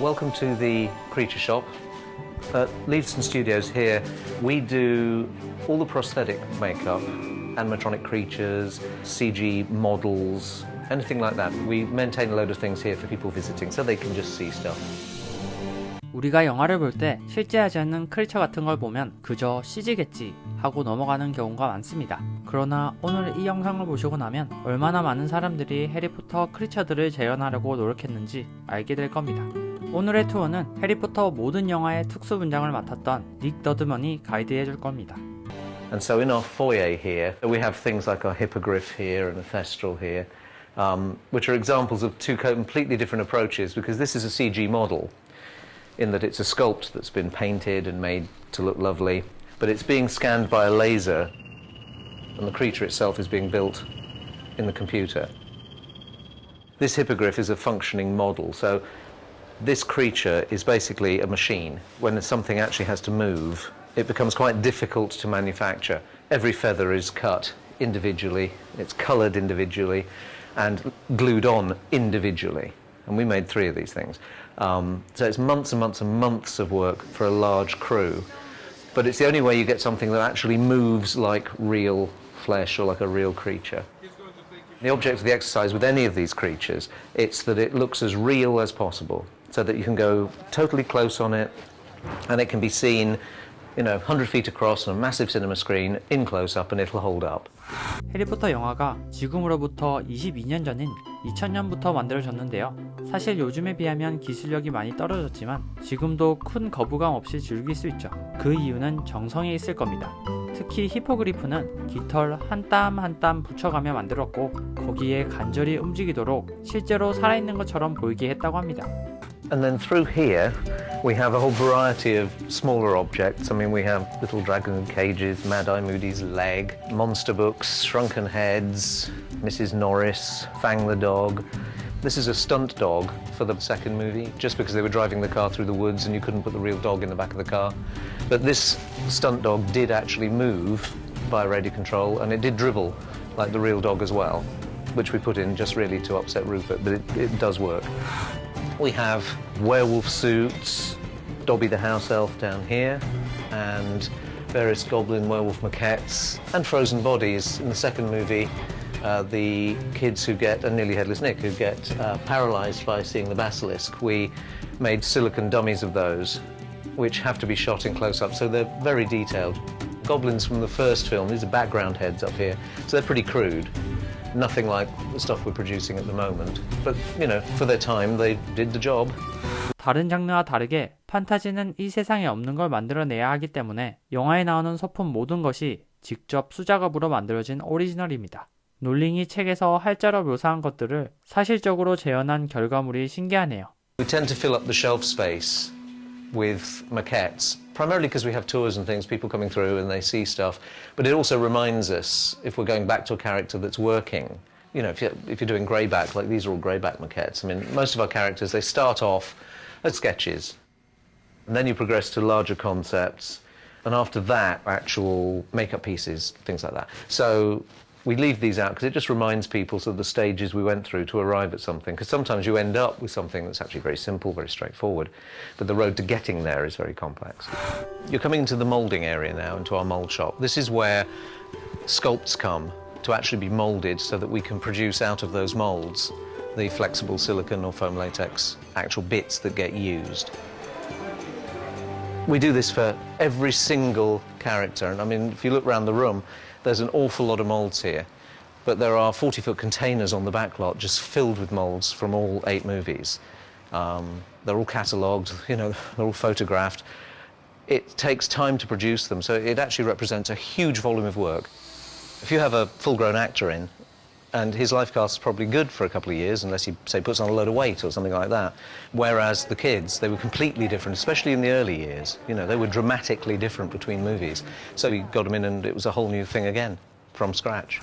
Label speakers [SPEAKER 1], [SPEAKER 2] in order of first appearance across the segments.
[SPEAKER 1] Welcome to the Creature Shop. At Leavesden Studios here, we do all the prosthetic makeup, animatronic creatures, CG models, anything like that. We maintain a load of things here for people visiting so they can just see stuff.
[SPEAKER 2] 우리가 영화를 볼 때 실제 하지 않는 크리처 같은 걸 보면 그저 CG겠지 하고 넘어가는 경우가 많습니다. 그러나 오늘 이 영상을 보시고 나면 얼마나 많은 사람들이 해리포터 크리처들을 재현하려고 노력했는지 알게 될 겁니다. 오늘의 투어는 해리포터 모든 영화의 특수 분장을 맡았던 닉 더드먼이 가이드해 줄 겁니다.
[SPEAKER 1] And so in our foyer here, we have things like our hippogriff here and a thestral here, which are examples of two completely different approaches because this is a CG model in that it's a sculpt that's been painted and made to look lovely, but it's being scanned by a laser and the creature itself is being built in the computer. This hippogriff is a functioning model, so this creature is basically a machine. When something actually has to move, it becomes quite difficult to manufacture. Every feather is cut individually, it's coloured individually, and glued on individually. And we made 3 of these things. So it's months and months and months of work for a large crew. But it's the only way you get something that actually moves like real flesh or like a real creature. The object of the exercise with any of these creatures, it's that it looks as real as possible, so that you can go totally close on it, and it can be seen, 100 feet across on a massive cinema screen, in close-up, and it'll hold up.
[SPEAKER 2] 해리포터 영화가 지금으로부터 22년 전인 2000년부터 만들어졌는데요. 사실 요즘에 비하면 기술력이 많이 떨어졌지만 지금도 큰 거부감 없이 즐길 수 있죠. 그 이유는 정성에 있을 겁니다. 특히 히포그리프는 깃털 한 땀 한 땀 붙여가며 만들었고 거기에 간절히 움직이도록 실제로 살아있는 것처럼 보이게 했다고 합니다.
[SPEAKER 1] And then through here, we have a whole variety of smaller objects. I mean, we have little dragon cages, Mad-Eye Moody's leg, monster books, shrunken heads, Mrs. Norris, Fang the dog. This is a stunt dog for the second movie, just because they were driving the car through the woods and you couldn't put the real dog in the back of the car. But this stunt dog did actually move by radio control, and it did dribble like the real dog as well, which we put in just really to upset Rupert, but it does work. We have werewolf suits, Dobby the house elf down here, and various goblin werewolf maquettes, and frozen bodies. In the second movie, the kids who get, and Nearly Headless Nick, who get paralysed by seeing the basilisk, we made silicone dummies of those, which have to be shot in close-up, so they're very detailed. Goblins from the first film, these are background heads up here, so they're pretty crude. Nothing like the stuff we're producing at the moment. But, for their time, they did the job.
[SPEAKER 2] 다른 장르와 다르게 판타지는 이 세상에 없는 걸 만들어내야 하기 때문에 영화에 나오는 소품 모든 것이 직접 수작업으로 만들어진 오리지널입니다. 놀링이 책에서 할자로 묘사한 것들을 사실적으로 재현한 결과물이 신기하네요.
[SPEAKER 1] We tend to fill up the shelf space with maquettes, primarily because we have tours and things, people coming through and they see stuff, but it also reminds us, if we're going back to a character that's working, if you're doing greyback, like these are all greyback maquettes. I mean, most of our characters, they start off as sketches, and then you progress to larger concepts, and after that, actual makeup pieces, things like that. So we leave these out because it just reminds people of the stages we went through to arrive at something, because sometimes you end up with something that's actually very simple, very straightforward, but the road to getting there is very complex. You're coming into the moulding area now, into our mould shop. This is where sculpts come to actually be moulded so that we can produce out of those moulds the flexible silicone or foam latex actual bits that get used. We do this for every single character, and I mean, if you look around the room, there's an awful lot of moulds here, but there are 40-foot containers on the back lot just filled with moulds from all 8 movies. They're all catalogued, they're all photographed. It takes time to produce them, so it actually represents a huge volume of work. If you have a full-grown actor in, and his life cast is probably good for a couple of years, unless he, say, puts on a load of weight or something like that. Whereas the kids, they were completely different, especially in the early years. They were dramatically different between movies. So we got them in and it was a whole new thing again. From scratch.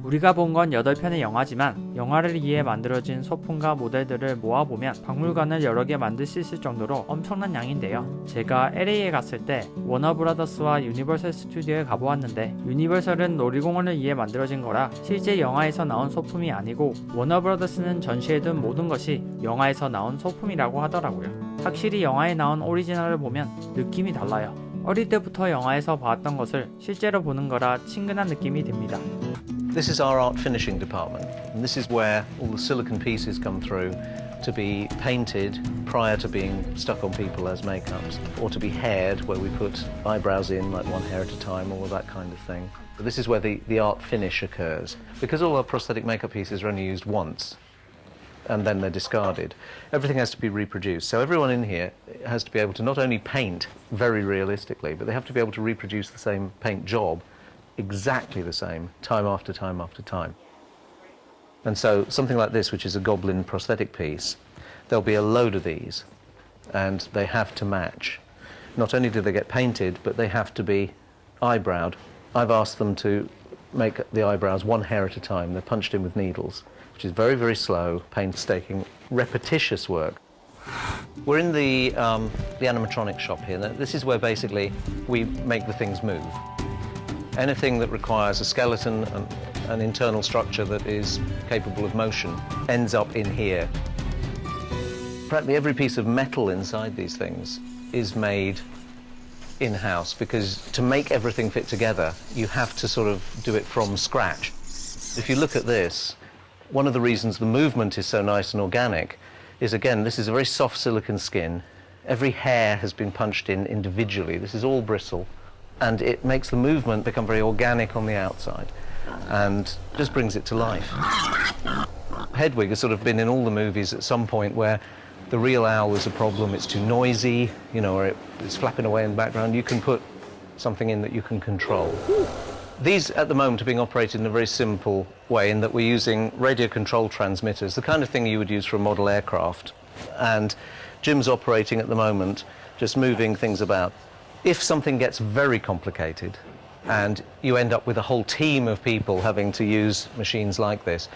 [SPEAKER 2] 우리가 본 건 8편의 영화지만 영화를 위해 만들어진 소품과 모델들을 모아보면 박물관을 여러 개 만들 수 있을 정도로 엄청난 양인데요. 제가 LA에 갔을 때 워너브라더스와 유니버설 스튜디오에 가보았는데 유니버설은 놀이공원을 위해 만들어진 거라 실제 영화에서 나온 소품이 아니고 워너브라더스는 전시해둔 모든 것이 영화에서 나온 소품이라고 하더라고요. 확실히 영화에 나온 오리지널을 보면 느낌이 달라요. 어릴 때부터 영화에서 봤던 것을 실제로 보는 거라 친근한 느낌이 듭니다.
[SPEAKER 1] This is our art finishing department, and this is where all the silicon pieces come through to be painted prior to being stuck on people as makeups, or to be haired, where we put eyebrows in, like one hair at a time, all of that kind of thing. But this is where the art finish occurs. Because all our prosthetic makeup pieces are only used once, and then they're discarded, everything has to be reproduced. So everyone in here has to be able to not only paint very realistically, but they have to be able to reproduce the same paint job exactly the same, time after time after time. And so something like this, which is a goblin prosthetic piece, there'll be a load of these, and they have to match. Not only do they get painted, but they have to be eyebrowed. I've asked them to make the eyebrows one hair at a time. They're punched in with needles, which is very, very slow, painstaking, repetitious work. We're in the animatronic shop here. This is where basically we make the things move. Anything that requires a skeleton and an internal structure that is capable of motion ends up in here. Practically every piece of metal inside these things is made in-house, because to make everything fit together, you have to sort of do it from scratch. If you look at this, one of the reasons the movement is so nice and organic is, again, this is a very soft silicon skin. Every hair has been punched in individually. This is all bristle. And it makes the movement become very organic on the outside and just brings it to life. Hedwig has sort of been in all the movies at some point where the real owl is a problem, it's too noisy, you know, or it's flapping away in the background. You can put something in that you can control. These, at the moment, are being operated in a very simple way in that we're using radio control transmitters, the kind of thing you would use for a model aircraft. And Jim's operating at the moment, just moving things about. If something gets very complicated and you end up with a whole team of people having to use machines like this,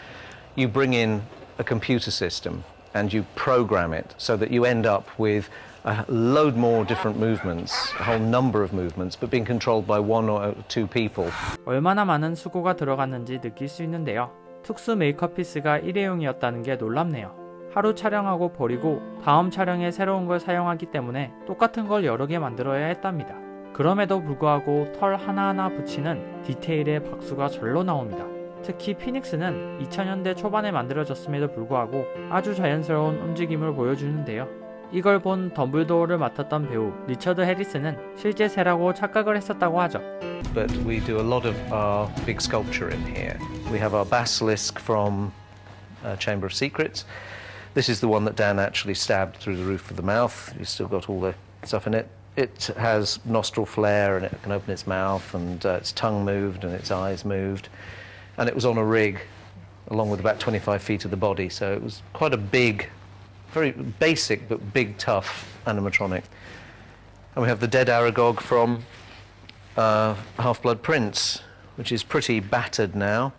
[SPEAKER 1] you bring in a computer system and you program it so that you end up with a load more different movements, a whole number of movements, but being controlled by one or two people.
[SPEAKER 2] 얼마나 많은 수고가 들어갔는지 느낄 수 있는데요. 특수 메이크업 피스가 일회용이었다는 게 놀랍네요. 하루 촬영하고 버리고 다음 촬영에 새로운 걸 사용하기 때문에 똑같은 걸 여러 개 만들어야 했답니다. 그럼에도 불구하고 털 하나하나 붙이는 디테일에 박수가 절로 나옵니다. 특히 피닉스는 2000년대 초반에 만들어졌음에도 불구하고 아주 자연스러운 움직임을 보여주는데요. 이걸 본 덤블도어를 맡았던 배우 리처드 해리스는 실제 새라고 착각을 했었다고 하죠.
[SPEAKER 1] But we do a lot of our big sculpture in here. We have our basilisk from Chamber of Secrets. This is the one that Dan actually stabbed through the roof of the mouth. You've still got all the stuff in it. It has nostril flare and it can open its mouth, and its tongue moved and its eyes moved. And it was on a rig along with about 25 feet of the body, so it was quite a big, very basic but big, tough animatronic. And we have the dead Aragog from Half-Blood Prince, which is pretty battered now,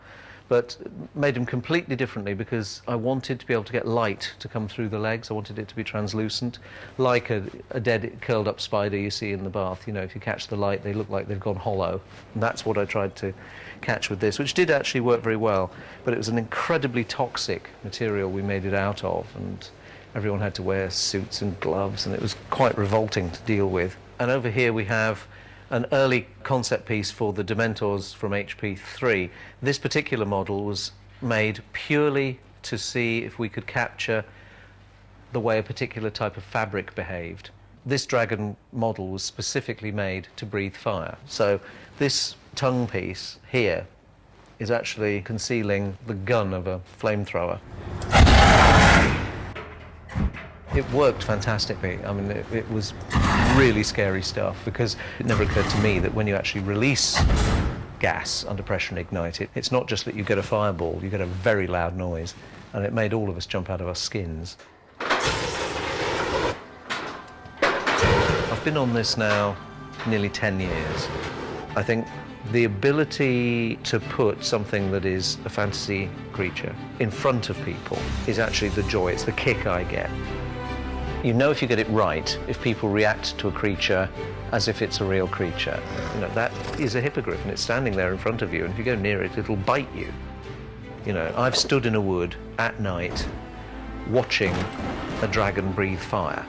[SPEAKER 1] but made him completely differently because I wanted to be able to get light to come through the legs. I wanted it to be translucent, like a dead curled up spider you see in the bath. You know, if you catch the light, they look like they've gone hollow. And that's what I tried to catch with this, which did actually work very well, but it was an incredibly toxic material we made it out of, and everyone had to wear suits and gloves, and it was quite revolting to deal with. And over here we have an early concept piece for the Dementors from HP3. This particular model was made purely to see if we could capture the way a particular type of fabric behaved. This dragon model was specifically made to breathe fire. So this tongue piece here is actually concealing the gun of a flamethrower. It worked fantastically. I mean, it was really scary stuff, because it never occurred to me that when you actually release gas under pressure and ignite it, it's not just that you get a fireball, you get a very loud noise, and it made all of us jump out of our skins. I've been on this now nearly 10 years. I think the ability to put something that is a fantasy creature in front of people is actually the joy, it's the kick I get. You know, if you get it right, if people react to a creature as if it's a real creature. You know, that is a hippogriff and it's standing there in front of you, and if you go near it, it'll bite you. You know, I've stood in a wood at night watching a dragon breathe fire.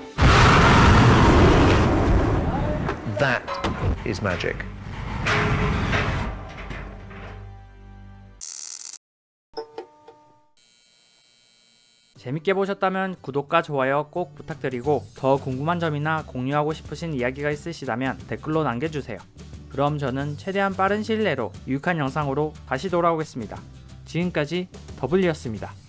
[SPEAKER 1] That is magic.
[SPEAKER 2] 재밌게 보셨다면 구독과 좋아요 꼭 부탁드리고 더 궁금한 점이나 공유하고 싶으신 이야기가 있으시다면 댓글로 남겨주세요. 그럼 저는 최대한 빠른 시일 내로 유익한 영상으로 다시 돌아오겠습니다. 지금까지 더블리였습니다.